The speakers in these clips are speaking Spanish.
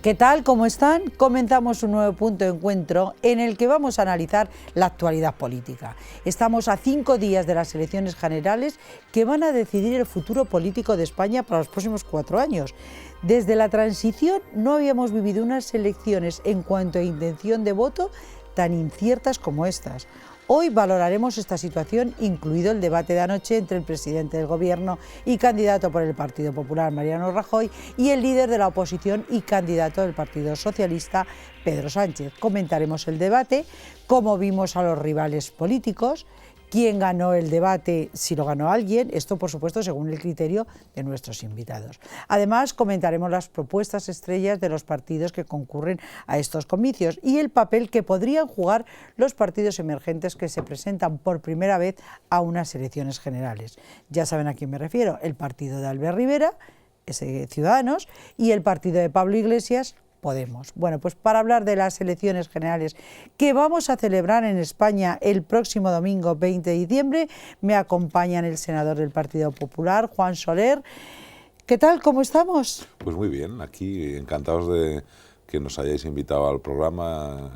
¿Qué tal? ¿Cómo están? Comenzamos un nuevo punto de encuentro en el que vamos a analizar la actualidad política. Estamos a 5 días de las elecciones generales que van a decidir el futuro político de España para los próximos 4 años. Desde la transición no habíamos vivido unas elecciones en cuanto a intención de voto tan inciertas como estas. Hoy valoraremos esta situación, incluido el debate de anoche entre el presidente del Gobierno y candidato por el Partido Popular, Mariano Rajoy, y el líder de la oposición y candidato del Partido Socialista, Pedro Sánchez. Comentaremos el debate, cómo vimos a los rivales políticos, quién ganó el debate, si lo ganó alguien, esto por supuesto según el criterio de nuestros invitados. Además comentaremos las propuestas estrellas de los partidos que concurren a estos comicios y el papel que podrían jugar los partidos emergentes que se presentan por primera vez a unas elecciones generales. Ya saben a quién me refiero, el partido de Albert Rivera, Ciudadanos, y el partido de Pablo Iglesias, Podemos. Bueno, pues para hablar de las elecciones generales que vamos a celebrar en España el próximo domingo 20 de diciembre, me acompañan el senador del Partido Popular, Juan Soler. ¿Qué tal? ¿Cómo estamos? Pues muy bien, aquí encantados de que nos hayáis invitado al programa,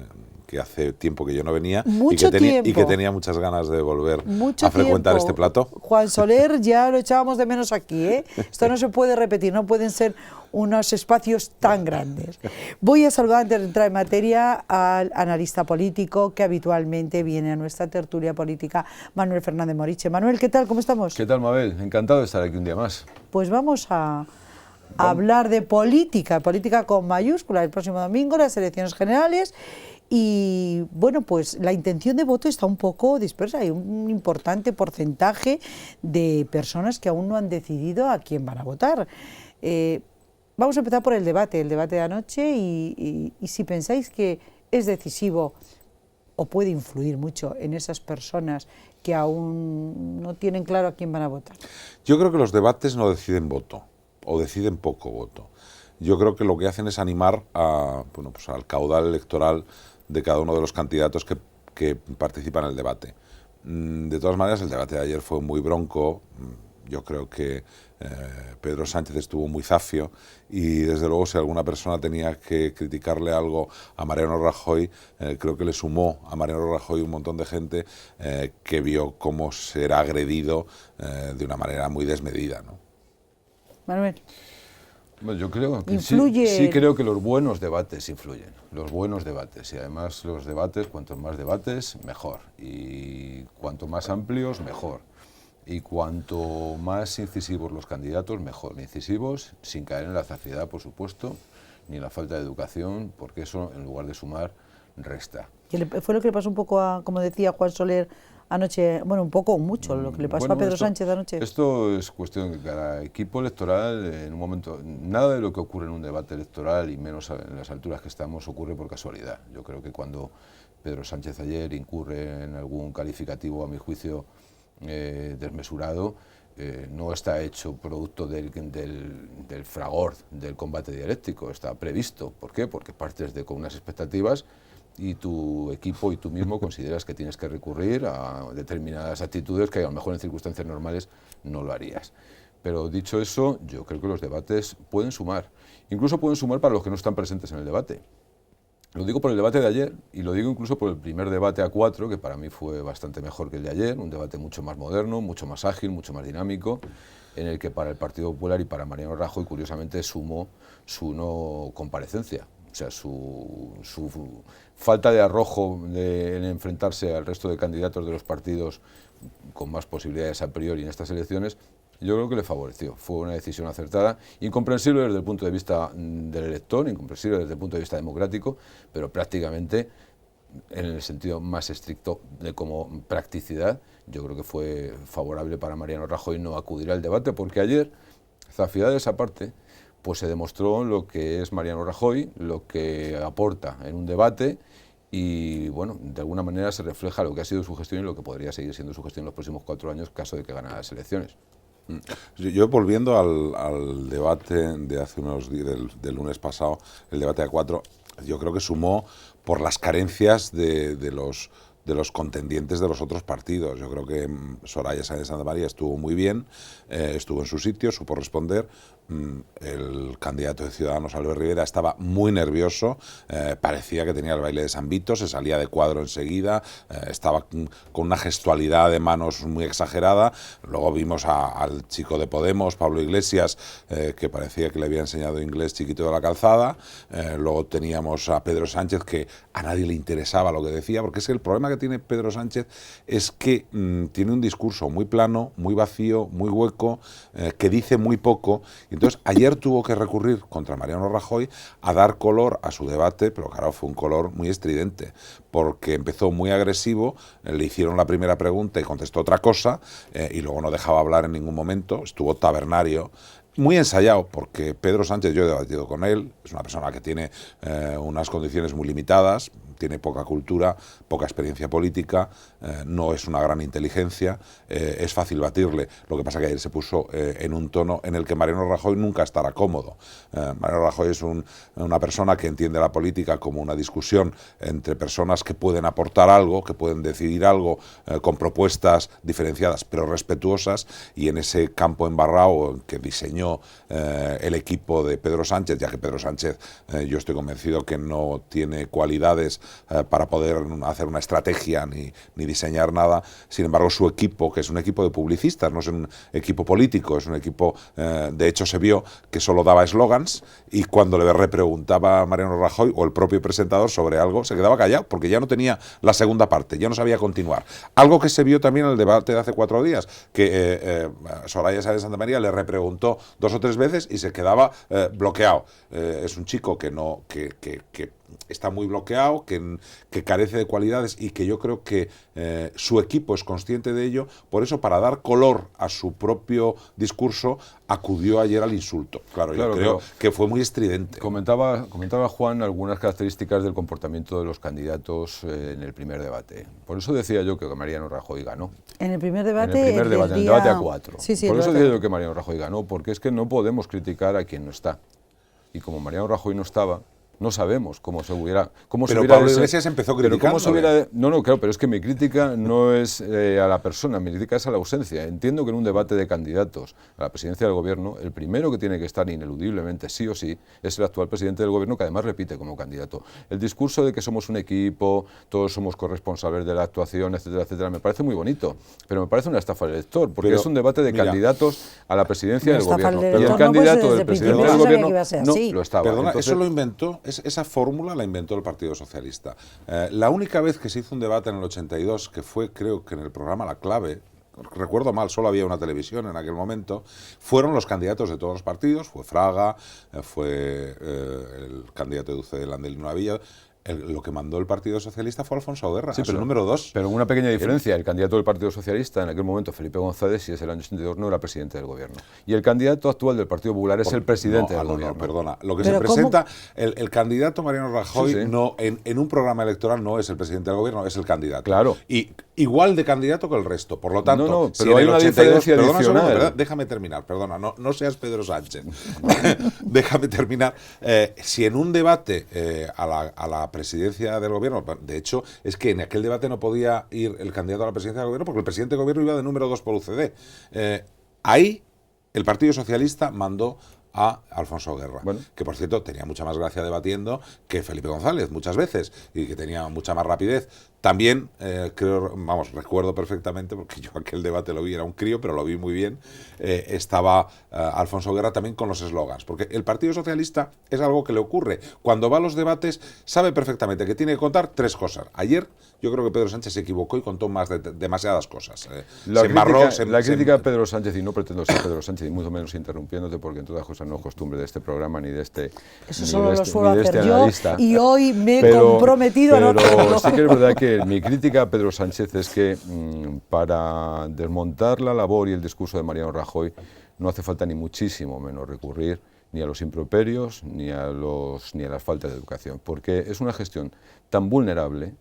que hace tiempo que yo no venía y que tenía muchas ganas de volver a frecuentar este plato. Juan Soler, ya lo echábamos de menos aquí, ¿eh? Esto no se puede repetir, no pueden ser unos espacios tan grandes. Voy a saludar antes de entrar en materia al analista político que habitualmente viene a nuestra tertulia política, Manuel Fernández Moriche. Manuel, ¿qué tal? ¿Cómo estamos? ¿Qué tal, Mabel? Encantado de estar aquí un día más. Pues vamos a hablar de política con mayúscula el próximo domingo, las elecciones generales. Y bueno, pues la intención de voto está un poco dispersa, hay un importante porcentaje de personas que aún no han decidido a quién van a votar. Vamos a empezar por el debate de anoche y si pensáis que es decisivo o puede influir mucho en esas personas que aún no tienen claro a quién van a votar. Yo creo que los debates no deciden voto, o deciden poco voto. Yo creo que lo que hacen es animar pues al caudal electoral de cada uno de los candidatos que participan en el debate. De todas maneras, el debate de ayer fue muy bronco. Yo creo que Pedro Sánchez estuvo muy zafio y desde luego si alguna persona tenía que criticarle algo a Mariano Rajoy, creo que le sumó a Mariano Rajoy un montón de gente que vio cómo ser agredido de una manera muy desmedida, ¿no? Manuel. Bueno, yo creo que ¿Influye? Sí creo que los buenos debates influyen, los buenos debates, y además los debates, cuanto más debates, mejor, y cuanto más amplios, mejor, y cuanto más incisivos los candidatos, mejor, incisivos, sin caer en la zafiedad, por supuesto, ni en la falta de educación, porque eso, en lugar de sumar, resta. Fue lo que le pasó un poco a, como decía Juan Soler anoche, bueno, un poco o mucho, lo que le pasó a Pedro Sánchez anoche. Esto es cuestión de que cada equipo electoral, en un momento, nada de lo que ocurre en un debate electoral, y menos en las alturas que estamos, ocurre por casualidad. Yo creo que cuando Pedro Sánchez ayer incurre en algún calificativo, a mi juicio, desmesurado, no está hecho producto del fragor del combate dialéctico, está previsto. ¿Por qué? Porque partes con unas expectativas y tu equipo y tú mismo consideras que tienes que recurrir a determinadas actitudes que a lo mejor en circunstancias normales no lo harías. Pero dicho eso, yo creo que los debates pueden sumar, incluso pueden sumar para los que no están presentes en el debate. Lo digo por el debate de ayer y lo digo incluso por el primer debate a 4, que para mí fue bastante mejor que el de ayer, un debate mucho más moderno, mucho más ágil, mucho más dinámico, en el que para el Partido Popular y para Mariano Rajoy, curiosamente, sumó su no comparecencia. O sea, su falta de arrojo en enfrentarse al resto de candidatos de los partidos con más posibilidades a priori en estas elecciones, yo creo que le favoreció. Fue una decisión acertada, incomprensible desde el punto de vista del elector, incomprensible desde el punto de vista democrático, pero prácticamente, en el sentido más estricto de como practicidad, yo creo que fue favorable para Mariano Rajoy no acudir al debate, porque ayer, zafiedades aparte, pues se demostró lo que es Mariano Rajoy, lo que aporta en un debate y, bueno, de alguna manera se refleja lo que ha sido su gestión y lo que podría seguir siendo su gestión en los próximos 4 años, caso de que gane las elecciones. Yo volviendo al debate de hace unos días, del lunes pasado, el debate a 4, yo creo que sumó por las carencias de los los contendientes de los otros partidos. Yo creo que Soraya Sáenz de Santamaría estuvo muy bien, estuvo en su sitio, supo responder. El candidato de Ciudadanos, Albert Rivera, estaba muy nervioso, parecía que tenía el baile de San Vito, se salía de cuadro enseguida, estaba con una gestualidad de manos muy exagerada. Luego vimos al chico de Podemos, Pablo Iglesias, que parecía que le había enseñado inglés chiquito de la calzada. Luego teníamos a Pedro Sánchez, que a nadie le interesaba lo que decía, porque es que el problema que tiene Pedro Sánchez es que tiene un discurso muy plano, muy vacío, muy hueco, que dice muy poco. Entonces, ayer tuvo que recurrir contra Mariano Rajoy a dar color a su debate, pero claro, fue un color muy estridente, porque empezó muy agresivo, le hicieron la primera pregunta y contestó otra cosa, y luego no dejaba hablar en ningún momento, estuvo tabernario, muy ensayado, porque Pedro Sánchez, yo he debatido con él, es una persona que tiene unas condiciones muy limitadas, tiene poca cultura, poca experiencia política, no es una gran inteligencia, es fácil batirle. Lo que pasa es que ayer se puso en un tono en el que Mariano Rajoy nunca estará cómodo. Mariano Rajoy es una persona que entiende la política como una discusión entre personas que pueden aportar algo, que pueden decidir algo con propuestas diferenciadas pero respetuosas, y en ese campo embarrado que diseñó el equipo de Pedro Sánchez, ya que Pedro Sánchez yo estoy convencido que no tiene cualidades para poder hacer una estrategia ni diseñar nada. Sin embargo, su equipo, que es un equipo de publicistas, no es un equipo político, es un equipo, de hecho se vio que solo daba eslogans, y cuando le repreguntaba a Mariano Rajoy o el propio presentador sobre algo, se quedaba callado, porque ya no tenía la segunda parte, ya no sabía continuar. Algo que se vio también en el debate de hace 4 días, que Soraya Sáenz de Santamaría le repreguntó 2 o 3 veces y se quedaba bloqueado. Es un chico que está muy bloqueado, que carece de cualidades, y que yo creo que su equipo es consciente de ello. Por eso, para dar color a su propio discurso, acudió ayer al insulto. Claro, yo creo que fue muy estridente. Comentaba Juan algunas características del comportamiento de los candidatos en el primer debate. Por eso decía yo que Mariano Rajoy ganó. En el primer debate, en el debate a 4. Sí, por eso decía yo que Mariano Rajoy ganó, porque es que no podemos criticar a quien no está. Y como Mariano Rajoy no estaba, no sabemos cómo se hubiera... Pero Pablo Iglesias empezó criticando. No, claro, pero es que mi crítica no es a la persona, mi crítica es a la ausencia. Entiendo que en un debate de candidatos a la presidencia del gobierno, el primero que tiene que estar ineludiblemente, sí o sí, es el actual presidente del gobierno, que además repite como candidato. El discurso de que somos un equipo, todos somos corresponsables de la actuación, etcétera, etcétera, me parece muy bonito, pero me parece una estafa al elector, porque es un debate de candidatos a la presidencia del gobierno. Y el candidato del presidente del gobierno no lo estaba. Perdona, eso lo inventó... Esa fórmula la inventó el Partido Socialista. La única vez que se hizo un debate en el 82, que fue, creo que en el programa La Clave, recuerdo mal, solo había una televisión en aquel momento, fueron los candidatos de todos los partidos, fue Fraga, fue el candidato de UCD, Landelino Lavilla. Lo que mandó el Partido Socialista fue Alfonso Guerra, sí, pero el número 2. Pero una pequeña diferencia, el candidato del Partido Socialista en aquel momento, Felipe González, si es el año 82, no era presidente del gobierno. Y el candidato actual del Partido Popular es el presidente del gobierno. No, perdona, lo que se presenta, el candidato Mariano Rajoy, no, en un programa electoral no es el presidente del gobierno, es el candidato. Claro. Y igual de candidato que el resto, por lo tanto... pero hay una diferencia adicional. Déjame terminar, perdona, no seas Pedro Sánchez. Déjame terminar. Si en un debate a la presidencia del gobierno, de hecho, es que en aquel debate no podía ir el candidato a la presidencia del gobierno porque el presidente del gobierno iba de número 2 por UCD. Ahí el Partido Socialista mandó a Alfonso Guerra, que por cierto tenía mucha más gracia debatiendo que Felipe González muchas veces, y que tenía mucha más rapidez. También recuerdo perfectamente, porque yo aquel debate lo vi, era un crío, pero lo vi muy bien, estaba Alfonso Guerra también con los eslogans, porque el Partido Socialista es algo que le ocurre. Cuando va a los debates sabe perfectamente que tiene que contar 3 cosas. Ayer yo creo que Pedro Sánchez se equivocó y contó demasiadas cosas. La crítica a Pedro Sánchez, y no pretendo ser Pedro Sánchez, y mucho menos interrumpiéndote, porque en todas cosas no es costumbre de este programa ni de este Eso solo lo suelo hacer yo, y hoy me he comprometido a no hacerlo. Sí que es verdad que mi crítica a Pedro Sánchez es que para desmontar la labor y el discurso de Mariano Rajoy no hace falta ni muchísimo menos recurrir ni a los improperios ni a las faltas de educación, porque es una gestión tan vulnerable,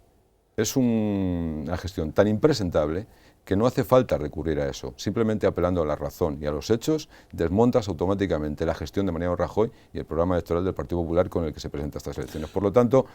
es una gestión tan impresentable, que no hace falta recurrir a eso. Simplemente apelando a la razón y a los hechos, desmontas automáticamente la gestión de Mariano Rajoy y el programa electoral del Partido Popular con el que se presenta a estas elecciones. Por lo tanto,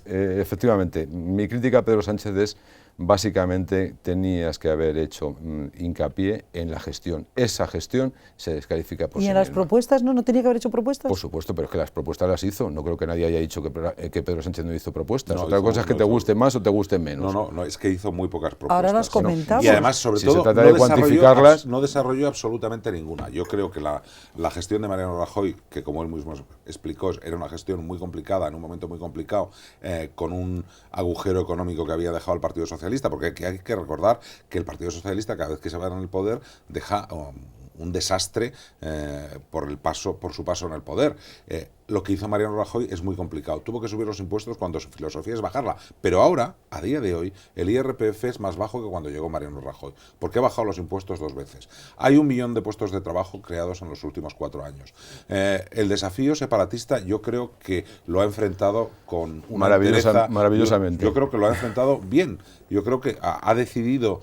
efectivamente, mi crítica a Pedro Sánchez es, básicamente, tenías que haber hecho hincapié en la gestión. Esa gestión se descalifica por sí misma. ¿Y en las propuestas no tenía que haber hecho propuestas? Por supuesto, pero es que las propuestas las hizo. No creo que nadie haya dicho que Pedro Sánchez no hizo propuestas. Otra cosa es que te guste más o te guste menos. No, es que hizo muy pocas propuestas. Ahora las comentamos. Y además, sobre si todo, se trata de cuantificarlas, no desarrolló absolutamente ninguna. Yo creo que la gestión de Mariano Rajoy, que como él mismo explicó, era una gestión muy complicada, en un momento muy complicado, con un agujero económico que había dejado el Partido Socialista, porque hay que recordar que el Partido Socialista, cada vez que se va en el poder, deja un desastre por su paso en el poder. Lo que hizo Mariano Rajoy es muy complicado. Tuvo que subir los impuestos cuando su filosofía es bajarla. Pero ahora, a día de hoy, el IRPF es más bajo que cuando llegó Mariano Rajoy, porque ha bajado los impuestos 2 veces. Hay 1 millón de puestos de trabajo creados en los últimos 4 años. El desafío separatista yo creo que lo ha enfrentado con una maravillosamente. Yo creo que lo ha enfrentado bien. Yo creo que ha decidido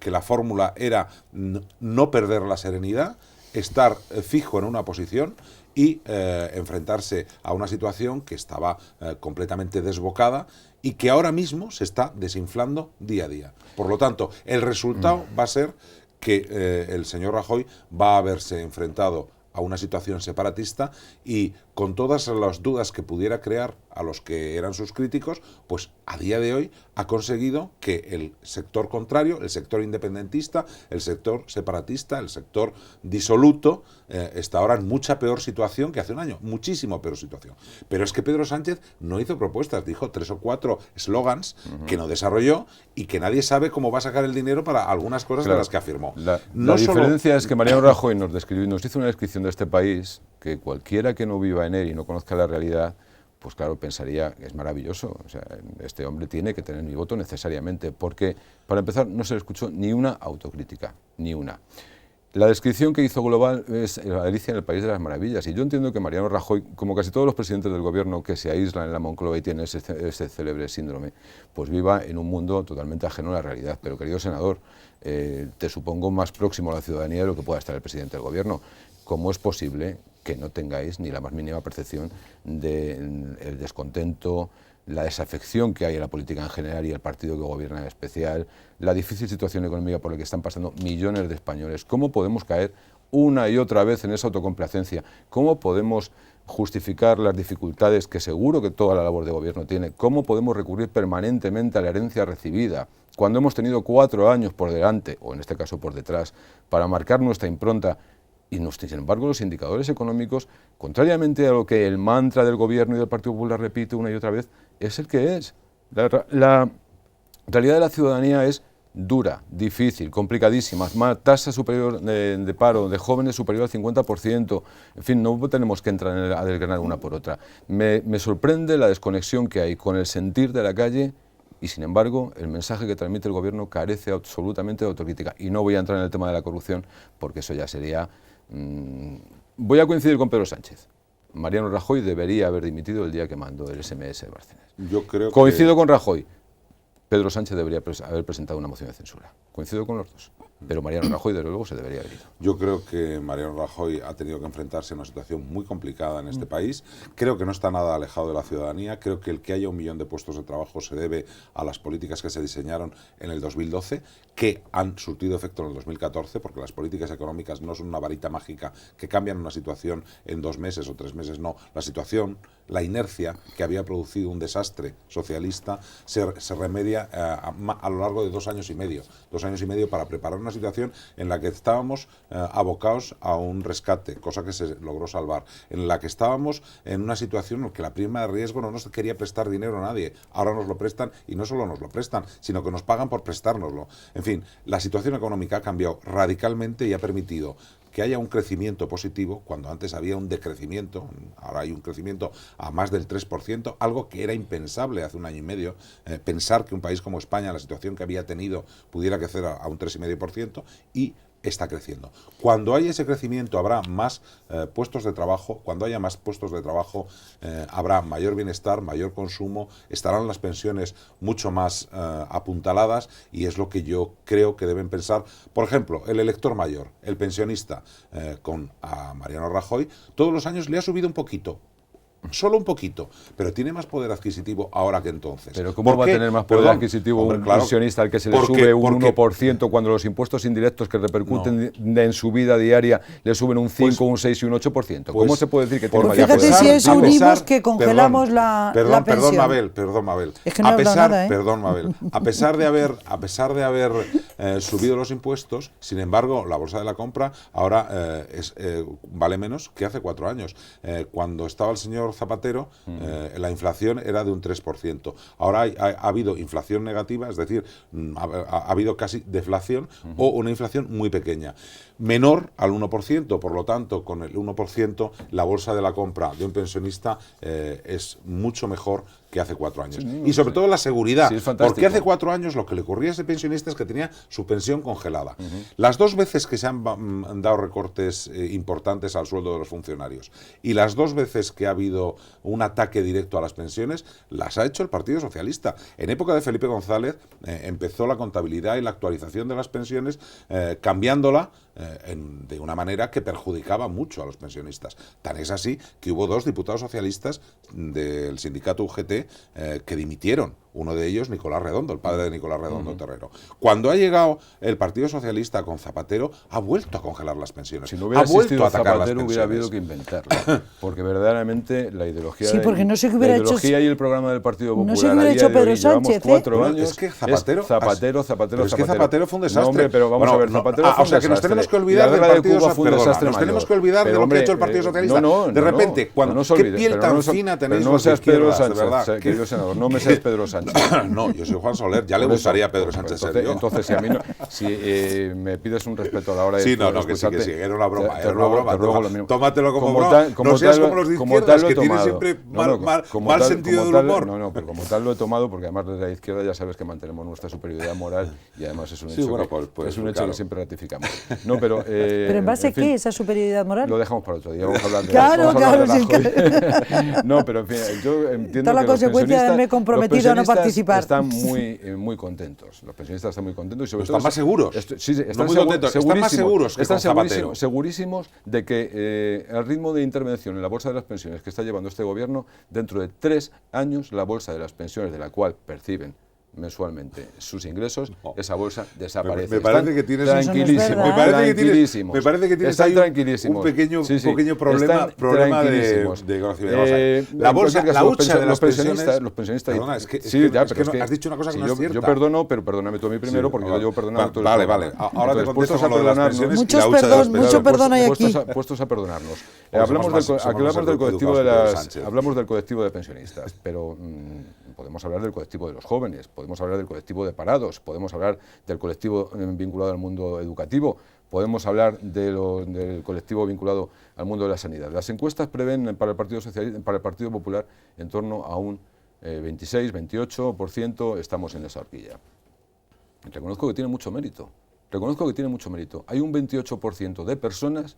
que la fórmula era no perder la serenidad, estar fijo en una posición y enfrentarse a una situación que estaba completamente desbocada y que ahora mismo se está desinflando día a día. Por lo tanto, el resultado va a ser que el señor Rajoy va a verse enfrentado a una situación separatista y con todas las dudas que pudiera crear a los que eran sus críticos, pues a día de hoy ha conseguido que el sector contrario, el sector independentista, el sector separatista, el sector disoluto, está ahora en mucha peor situación que hace un año, muchísimo peor situación. Pero es que Pedro Sánchez no hizo propuestas, dijo 3 o 4 eslogans que no desarrolló y que nadie sabe cómo va a sacar el dinero para algunas cosas de las que afirmó. La diferencia es que Mariano Rajoy nos hizo una descripción de este país que cualquiera que no viva en él y no conozca la realidad, pues claro, pensaría que es maravilloso. O sea, este hombre tiene que tener mi voto necesariamente, porque, para empezar, no se le escuchó ni una autocrítica, ni una. La descripción que hizo global es Alicia en el País de las Maravillas, y yo entiendo que Mariano Rajoy, como casi todos los presidentes del gobierno que se aíslan en la Moncloa y tienen ese célebre síndrome, pues viva en un mundo totalmente ajeno a la realidad. Pero, querido senador, te supongo más próximo a la ciudadanía de lo que pueda estar el presidente del gobierno. ¿Cómo es posible que no tengáis ni la más mínima percepción del descontento, la desafección que hay en la política en general y el partido que gobierna en especial, la difícil situación económica por la que están pasando millones de españoles? ¿Cómo podemos caer una y otra vez en esa autocomplacencia? ¿Cómo podemos justificar las dificultades que seguro que toda la labor de gobierno tiene? ¿Cómo podemos recurrir permanentemente a la herencia recibida cuando hemos tenido 4 años por delante, o en este caso por detrás, para marcar nuestra impronta? Y sin embargo, los indicadores económicos, contrariamente a lo que el mantra del gobierno y del Partido Popular repite una y otra vez, es el que es. La realidad de la ciudadanía es dura, difícil, complicadísima, más tasa superior de paro de jóvenes superior al 50%, en fin, no tenemos que entrar a desgranar una por otra. Me sorprende la desconexión que hay con el sentir de la calle y, sin embargo, el mensaje que transmite el gobierno carece absolutamente de autocrítica. Y no voy a entrar en el tema de la corrupción, porque eso ya sería... Voy a coincidir con Pedro Sánchez. Mariano Rajoy debería haber dimitido el día que mandó el SMS de Bárcenas. Coincido con Rajoy. Pedro Sánchez debería haber presentado una moción de censura. Coincido con los dos. Pero Mariano Rajoy, desde luego, se debería haber ido. Yo creo que Mariano Rajoy ha tenido que enfrentarse a una situación muy complicada en este país. Creo que no está nada alejado de la ciudadanía. Creo que el que haya 1 millón de puestos de trabajo se debe a las políticas que se diseñaron en el 2012, que han surtido efecto en el 2014, porque las políticas económicas no son una varita mágica que cambian una situación en 2 meses o 3 meses, no. La situación, la inercia que había producido un desastre socialista se remedia a lo largo de 2 años y medio. 2 años y medio para preparar una situación en la que estábamos abocados a un rescate, cosa que se logró salvar, en la que estábamos en una situación en la que la prima de riesgo no nos quería prestar dinero a nadie. Ahora nos lo prestan, y no solo nos lo prestan, sino que nos pagan por prestárnoslo. En fin, la situación económica ha cambiado radicalmente y ha permitido que haya un crecimiento positivo cuando antes había un decrecimiento. Ahora hay un crecimiento a más del 3%, algo que era impensable hace 1 año y medio. Pensar que un país como España, la situación que había tenido, pudiera crecer a un 3,5%, y está creciendo. Cuando haya ese crecimiento habrá más puestos de trabajo, cuando haya más puestos de trabajo habrá mayor bienestar, mayor consumo, estarán las pensiones mucho más apuntaladas, y es lo que yo creo que deben pensar. Por ejemplo, el elector mayor, el pensionista, con a Mariano Rajoy, todos los años le ha subido un poquito. Solo un poquito, pero tiene más poder adquisitivo ahora que entonces. Pero ¿cómo va a tener más poder adquisitivo un pensionista al que se le sube un 1% cuando los impuestos indirectos que repercuten en su vida diaria le suben un 5, un 6 y un 8%? ¿Cómo se puede decir que tiene mayor poder? Fíjate si es unimos que congelamos la pensión. Perdón, Mabel. Es que no he hablado nada, ¿eh? Perdón, Mabel. A pesar de haber subido los impuestos, sin embargo, la bolsa de la compra ahora vale menos que hace 4 años. Cuando estaba el señor Zapatero, la inflación era de un 3%. Ahora ha habido inflación negativa, es decir, ha habido casi deflación o una inflación muy pequeña. Menor al 1%, por lo tanto, con el 1% la bolsa de la compra de un pensionista es mucho mejor que hace 4 años. Sí, y sobre todo la seguridad, porque hace 4 años lo que le ocurría a ese pensionista es que tenía su pensión congelada. Las 2 veces que se han dado recortes importantes al sueldo de los funcionarios y las 2 veces que ha habido un ataque directo a las pensiones, las ha hecho el Partido Socialista. En época de Felipe González empezó la contabilidad y la actualización de las pensiones cambiándola de una manera que perjudicaba mucho a los pensionistas. Tan es así que hubo 2 diputados socialistas del sindicato UGT que dimitieron. Uno de ellos, Nicolás Redondo, el padre de Nicolás Redondo Terrero. Cuando ha llegado el Partido Socialista con Zapatero, ha vuelto a congelar las pensiones. Si no hubiera existido Zapatero, hubiera habido que inventarlo. Porque verdaderamente la ideología, y el programa del Partido Popular, no se hubiera hecho Pedro Sánchez, 4 años. Es que Zapatero fue un desastre. Hombre, pero vamos a ver, Zapatero fue un desastre. Que nos tenemos que olvidar del Partido Socialista. Nos tenemos que olvidar de lo que ha hecho el Partido Socialista. De repente, qué piel tan fina tenéis los de izquierdas, de verdad. Querido senador, no me seas Pedro Sánchez. No, yo soy Juan Soler, ya le gustaría a Pedro Sánchez ser yo. Entonces, si a mí me pides un respeto a la hora de... Sí, que sí, era una broma. Tómatelo como broma. No seas como los de izquierdas, que tienen siempre mal sentido del humor. No, pero como tal lo he tomado, porque además desde la izquierda ya sabes que mantenemos nuestra superioridad moral y además es un hecho que siempre ratificamos. ¿Pero en base a qué esa superioridad moral? Lo dejamos para otro día, vamos a hablar de Claro. No, pero en fin, yo entiendo que la consecuencia de haberme comprometido a no participar. Están muy contentos. Los pensionistas están muy contentos y sobre todo están más seguros. Están más seguros que están con Zapatero. segurísimos de que el ritmo de intervención en la bolsa de las pensiones que está llevando este gobierno, dentro de 3 años la bolsa de las pensiones de la cual perciben mensualmente sus ingresos, esa bolsa desaparece. Me parece que tienes tranquilísimos. Me parece que tienes ahí un pequeño problema de conocimiento. La bolsa, la hucha de los pensionistas. Perdona, es que has dicho una cosa que no es cierta. Yo perdono, pero perdóname tú a mí primero, porque yo llevo perdonando todo el Vale. Ahora te contesto con lo de las pensiones y la hucha de los pensionistas. Mucho perdón hay aquí. Puestos a perdonarnos. Hablamos del colectivo de pensionistas, pero podemos hablar del colectivo de los jóvenes, podemos hablar del colectivo de parados, podemos hablar del colectivo vinculado al mundo educativo, podemos hablar del colectivo vinculado al mundo de la sanidad. Las encuestas prevén para el Partido Socialista, para el Partido Popular, en torno a un 26-28%, estamos en esa horquilla. Reconozco que tiene mucho mérito. Hay un 28% de personas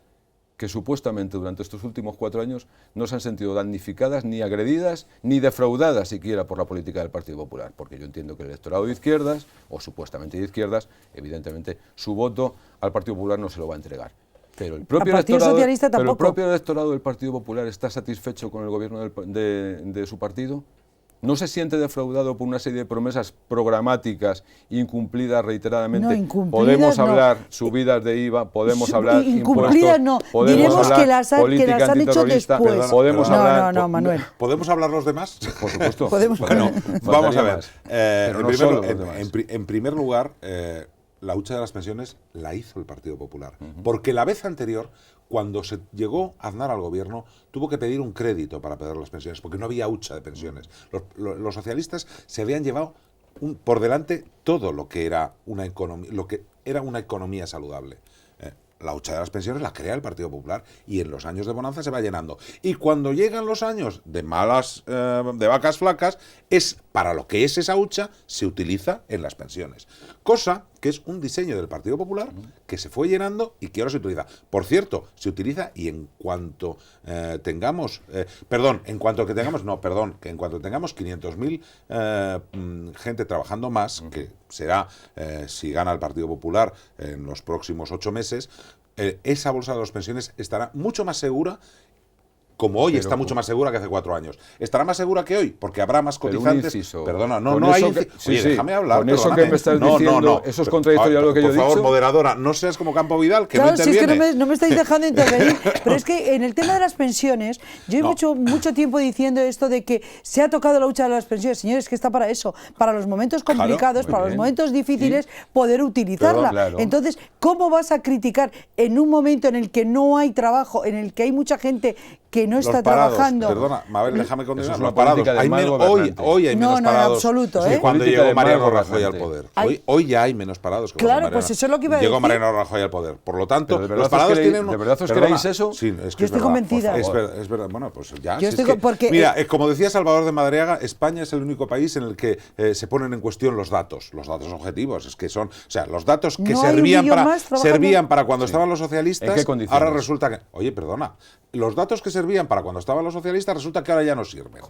que supuestamente durante estos últimos 4 años no se han sentido damnificadas, ni agredidas, ni defraudadas siquiera por la política del Partido Popular, porque yo entiendo que el electorado de izquierdas, o supuestamente de izquierdas, evidentemente su voto al Partido Popular no se lo va a entregar. Pero el propio electorado del Partido Popular está satisfecho con el gobierno de su partido. ¿No se siente defraudado por una serie de promesas programáticas incumplidas reiteradamente? Podemos hablar subidas de IVA, podemos hablar incumplidas impuestos, podemos hablar política antiterrorista, podemos hablar... No, Manuel. ¿Podemos hablar los demás? Por supuesto. Bueno, vamos a ver. En primer lugar, la hucha de las pensiones la hizo el Partido Popular. Porque la vez anterior, cuando se llegó Aznar al gobierno, tuvo que pedir un crédito para pagar las pensiones, porque no había hucha de pensiones. Los socialistas se habían llevado por delante todo lo que era una economía saludable. La hucha de las pensiones la crea el Partido Popular y en los años de bonanza se va llenando. Y cuando llegan los años de vacas flacas, es para lo que es esa hucha se utiliza en las pensiones. Cosa que es un diseño del Partido Popular que se fue llenando y que ahora se utiliza. Por cierto, se utiliza y en cuanto tengamos 500.000 gente trabajando más, que será, si gana el Partido Popular en los próximos 8 meses, esa bolsa de las pensiones estará mucho más segura. Como hoy está mucho más segura que hace 4 años. ¿Estará más segura que hoy? Porque habrá más cotizantes. Perdona, no hay inciso. Oye, déjame hablar. Con eso que me estás diciendo, eso es contradictorio a lo que yo he dicho. Por favor, moderadora, no seas como Campo Vidal, que claro, no interviene. Si es que no me estáis dejando intervenir. Pero es que en el tema de las pensiones, yo he mucho tiempo diciendo esto de que se ha tocado la hucha de las pensiones. Señores, que está para eso. Para los momentos complicados, para los momentos difíciles, poder utilizarla. Claro. Entonces, ¿cómo vas a criticar en un momento en el que no hay trabajo, en el que hay mucha gente que no está trabajando? Perdona, Mabel, déjame continuar. Los parados. Hoy hay menos parados. No, en absoluto. Que cuando llegó Mariano Rajoy al poder. Hoy ya hay menos parados que claro, pues eso es lo que iba a decir. Llegó Mariano Rajoy al poder. Por lo tanto, los parados tienen... ¿De verdad os creéis eso? Sí, es que yo estoy convencida. Es verdad. Bueno, pues ya. Mira, como decía Salvador de Madariaga, España es el único país en el que se ponen en cuestión los datos objetivos. Es que son... O sea, los datos que servían para cuando estaban los socialistas, ahora resulta que... Oye, perdona. Los datos que servían para cuando estaban los socialistas resulta que ahora ya no sirven.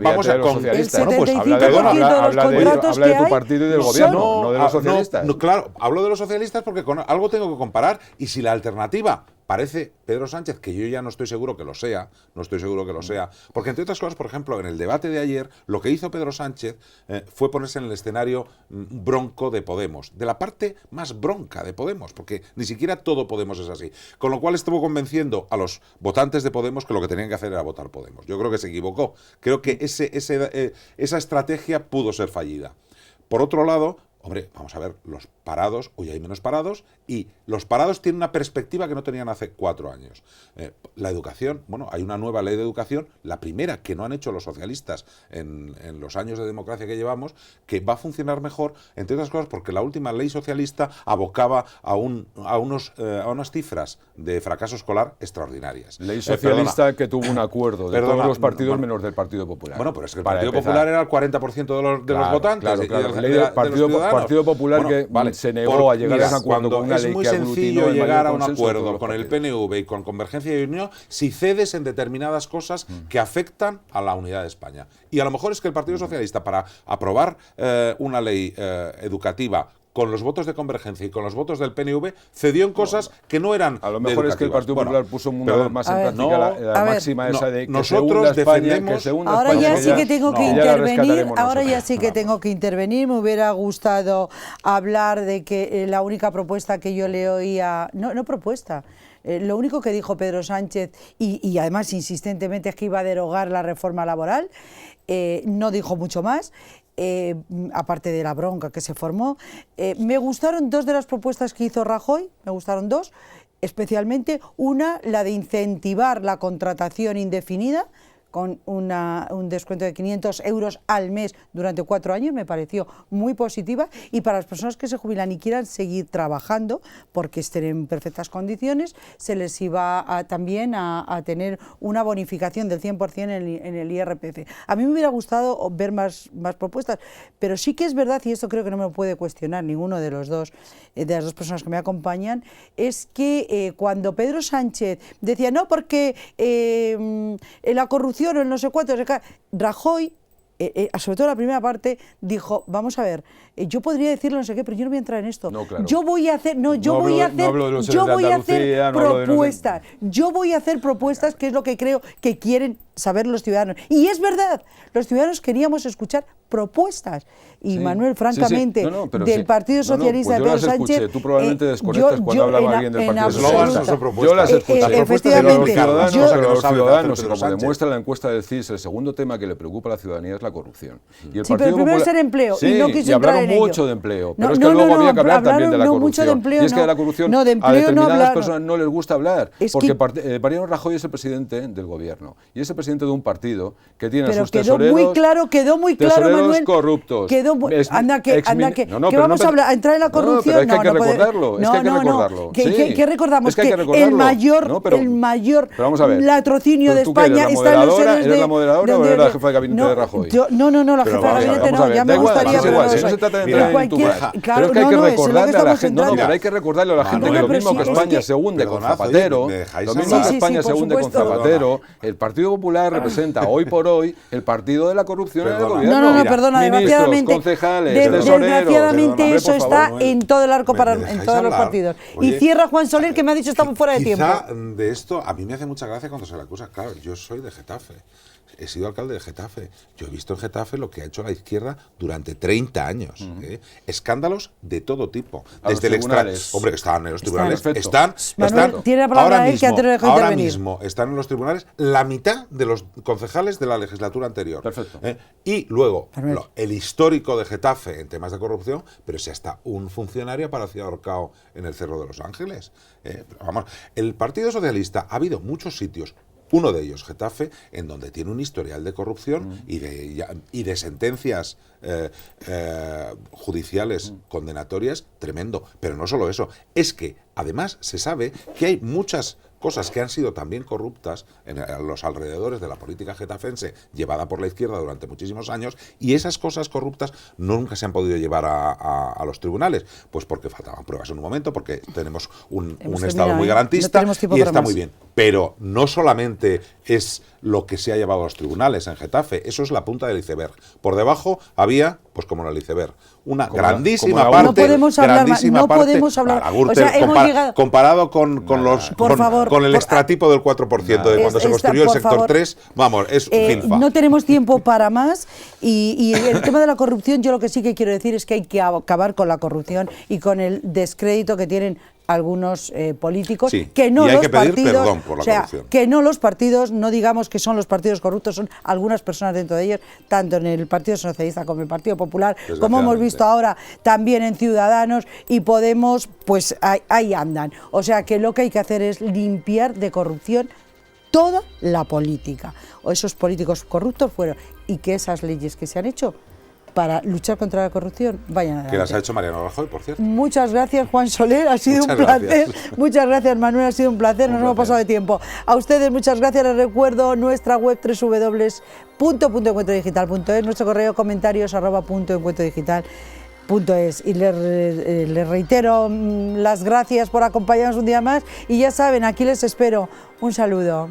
Vamos a con el 75% habla de tu partido y del gobierno, no de los socialistas. Claro, hablo de los socialistas porque con algo tengo que comparar, y si la alternativa parece Pedro Sánchez, que yo ya no estoy seguro que lo sea, porque entre otras cosas, por ejemplo, en el debate de ayer, lo que hizo Pedro Sánchez fue ponerse en el escenario bronco de Podemos, de la parte más bronca de Podemos, porque ni siquiera todo Podemos es así, con lo cual estuvo convenciendo a los votantes de Podemos que lo que tenían que hacer era votar Podemos. Yo creo que se equivocó, creo que esa estrategia pudo ser fallida. Por otro lado, hombre, vamos a ver, los parados, hoy hay menos parados, y los parados tienen una perspectiva que no tenían hace 4 años. La educación, bueno, hay una nueva ley de educación, la primera que no han hecho los socialistas en los años de democracia que llevamos, que va a funcionar mejor, entre otras cosas porque la última ley socialista abocaba a unas cifras de fracaso escolar extraordinarias. Ley socialista que tuvo un acuerdo de todos los partidos menos del Partido Popular. Bueno, pero es que el Partido Popular era el 40% de los votantes. Claro. Ley del Partido Popular que se negó a llegar a ese acuerdo con una ley que aglutinó. Es muy sencillo llegar a un acuerdo con el PNV y con Convergencia y Unión si cedes en determinadas cosas que afectan a la unidad de España. Y a lo mejor es que el Partido Socialista, para aprobar una ley educativa con los votos de Convergencia y con los votos del PNV, cedió en cosas que no eran a lo mejor es que el Partido Popular puso una vez más en práctica la máxima esa de que nosotros defendemos... Ahora ya sí que tengo que intervenir, me hubiera gustado hablar de que la única propuesta que yo le oía, no propuesta, lo único que dijo Pedro Sánchez, y además insistentemente, es que iba a derogar la reforma laboral, no dijo mucho más. Aparte de la bronca que se formó, me gustaron 2 de las propuestas que hizo Rajoy, me gustaron 2, especialmente una, la de incentivar la contratación indefinida, con un descuento de 500 euros al mes durante 4 años, me pareció muy positiva, y para las personas que se jubilan y quieran seguir trabajando, porque estén en perfectas condiciones, se les iba también a tener una bonificación del 100% en el IRPF. A mí me hubiera gustado ver más propuestas, pero sí que es verdad, y esto creo que no me lo puede cuestionar ninguno de las dos personas que me acompañan, es que cuando Pedro Sánchez decía, no, porque la corrupción o el no sé cuánto, Rajoy, sobre todo la primera parte, dijo, vamos a ver, yo podría decirlo no sé qué, pero yo no voy a entrar en esto. No, claro. Yo voy a hacer propuestas, que es lo que creo que quieren saber los ciudadanos. Y es verdad, los ciudadanos queríamos escuchar propuestas. Y sí, Manuel, francamente, del Partido Socialista de Pedro Sánchez... Tú probablemente desconectas cuando hablaba alguien del Partido Socialista. Yo las escuché. Efectivamente. Los ciudadanos, como demuestra la encuesta del CIS, el segundo tema que le preocupa a la ciudadanía es la corrupción. Y el sí, pero primero es el empleo, y no quiso entrar en ello. Y hablaron mucho de empleo, pero es que luego había que hablar también de la corrupción. Y es que de la corrupción a determinadas personas no les gusta hablar, porque Mariano Rajoy es el presidente del gobierno. Y ese presidente presidente de un partido que tiene a Pero sus quedó tesoreros... muy claro, tesoreros Manuel. corruptos. Anda que No, que pero vamos no, a hablar, a entrar en la no, corrupción. pero es que hay que puede- recordarlo, es que hay que recordarlo. ¿Qué, Sí. qué recordamos? Es que hay que el recordarlo. mayor, No, pero vamos vamos a ver. latrocinio de ¿Tú qué eres, España la está en los moderadora? seres de... ¿Eres la moderadora o eres la jefa de gabinete de Rajoy? No, la Pero jefa de vamos a ver, gabinete vamos a no, ver, ya da me igual, gustaría, da pero igual, no si lo no se soy. trata de Pero entrar en tu cualquier- paja. claro, Pero es que hay que no, es en lo recordarle a la estamos gente, no, entrando. pero hay que recordarle a la gente que Manuel, lo mismo que pero sí, España es se hunde con perdonad, Zapatero, oye, ¿me dejáis lo mismo hablar? que Sí, España sí, se por hunde con supuesto. Zapatero, el Partido Popular representa hoy por hoy el partido de la corrupción en el Perdona. gobierno. No, Mira, perdona, Ministros, desgraciadamente, concejales, desgraciadamente tesoreros, eso hombre, por está favor. en todo el arco ¿Me en dejáis todos los hablar? partidos. Y Oye, cierra Juan Soler, que me ha dicho estamos fuera de tiempo. Quizá de esto a mí me hace mucha gracia cuando se le acusa. Claro, yo soy de Getafe. He sido alcalde de Getafe. Yo he visto en Getafe lo que ha hecho la izquierda durante 30 años. Escándalos de todo tipo. A los Desde el tribunales. Hombre, que están en los tribunales. Perfecto. Manuel, tiene la palabra ahora él, que antes no dejó ahora intervenir. mismo están en los tribunales la mitad de los concejales de la legislatura anterior. Perfecto. Y luego, Manuel. el histórico de Getafe en temas de corrupción, pero si hasta un funcionario apareció ahorcado en el Cerro de los Ángeles. Pero vamos, el Partido Socialista ha habido muchos sitios, uno de ellos, Getafe, en donde tiene un historial de corrupción y de sentencias judiciales condenatorias tremendo. Pero no solo eso, es que además se sabe que hay muchas cosas que han sido también corruptas a los alrededores de la política getafense llevada por la izquierda durante muchísimos años, y esas cosas corruptas nunca se han podido llevar a los tribunales, pues porque faltaban pruebas en un momento, porque tenemos un Estado muy garantista, no tenemos tiempo y para está más. muy bien. Pero no solamente es lo que se ha llevado a los tribunales en Getafe, eso es la punta del iceberg. Por debajo había, pues como en el iceberg, una grandísima como la parte. No podemos hablar más, grandísima no parte. podemos hablar. La Gürtel, O sea, hemos llegado- comparado con Por favor, el extratipo del 4% de cuando se construyó el por sector favor. 3, vamos, es filfa. No tenemos tiempo para más y el tema de la corrupción, yo lo que sí que quiero decir es que hay que acabar con la corrupción y con el descrédito que tienen algunos políticos, Sí, que no y hay los que pedir partidos, perdón por la o sea, corrupción. que no los partidos, no digamos que son los partidos corruptos, son algunas personas dentro de ellos, tanto en el Partido Socialista como en el Partido Popular, como hemos visto ahora también en Ciudadanos y Podemos, pues ahí andan. O sea que lo que hay que hacer es limpiar de corrupción toda la política, o esos políticos corruptos fueron, y que esas leyes que se han hecho para luchar contra la corrupción vayan adelante. Que las ha hecho Mariano Rajoy, por cierto. Muchas gracias, Juan Soler, ha sido Muchas un placer. gracias. Muchas gracias, Manuel, ha sido un placer, nos hemos pasado de tiempo. A ustedes muchas gracias, les recuerdo nuestra web www.puntoencuentrodigital.es, nuestro correo comentarios @puntoencuentrodigital.es, y les reitero las gracias por acompañarnos un día más y ya saben, aquí les espero. Un saludo.